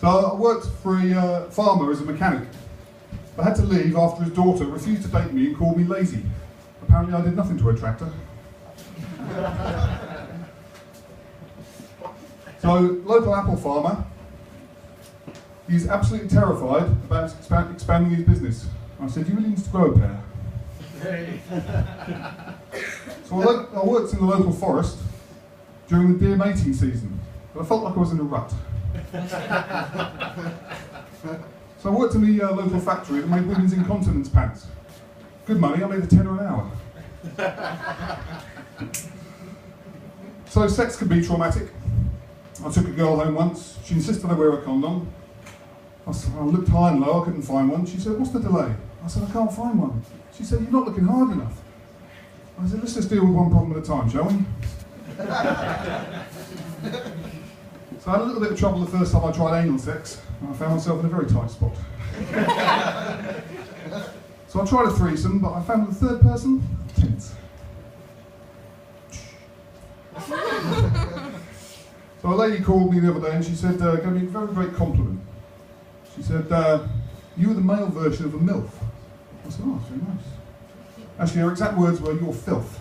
So I worked for a farmer as a mechanic. I had to leave after his daughter refused to date me and called me lazy. Apparently I did nothing to attract her. So, local apple farmer, he's absolutely terrified about expanding his business. I said, you really need to grow a pair. So I worked in the local forest during the deer mating season, but I felt like I was in a rut. So I worked in the local factory that made women's incontinence pants. Good money, I made $10 an hour. So sex can be traumatic. I took a girl home once. She insisted I wear a condom. I looked high and low, I couldn't find one. She said, what's the delay? I said, I can't find one. She said, you're not looking hard enough. I said, let's just deal with one problem at a time, shall we? So I had a little bit of trouble the first time I tried anal sex, and I found myself in a very tight spot. So I tried a threesome, but I found the third person tense. So a lady called me the other day and she said, gave me a very great compliment. She said, you were the male version of a MILF. I said, oh, that's very nice. Actually, her exact words were, you're filth.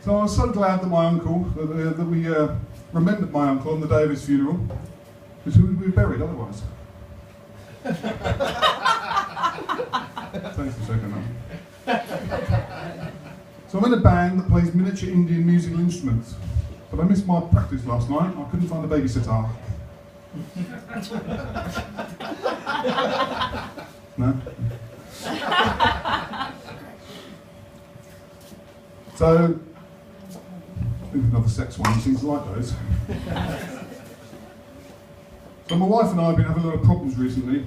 So I was so glad that my uncle, that we remembered my uncle on the day of his funeral, because we would be buried otherwise. Thanks a second now. So I'm in a band that plays miniature Indian musical instruments, but I missed my practice last night. I couldn't find a baby sitar. No? So, another sex one, seems to like those. So my wife and I have been having a lot of problems recently.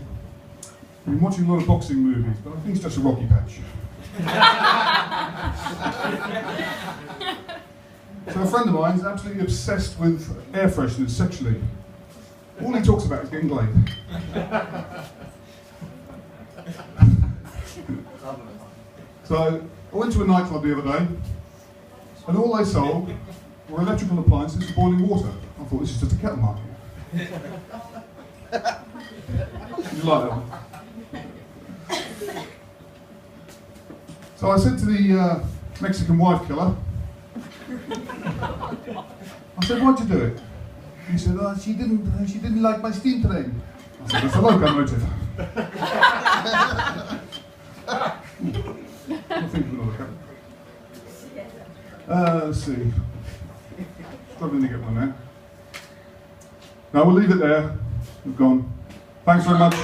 We've been watching a lot of boxing movies, but I think it's just a rocky patch. So a friend of mine is absolutely obsessed with air fresheners sexually. All he talks about is getting laid. So I went to a nightclub the other day, and all they sold were electrical appliances for boiling water. I thought, this is just a kettle market. Did you like that one? So I said to the Mexican wife killer, I said, why'd you do it? He said, oh, she didn't like my steam train. I said, that's a locomotive. I think we'll look at it. Let's see. Struggling to get one there. Now we'll leave it there. We've gone. Thanks very much.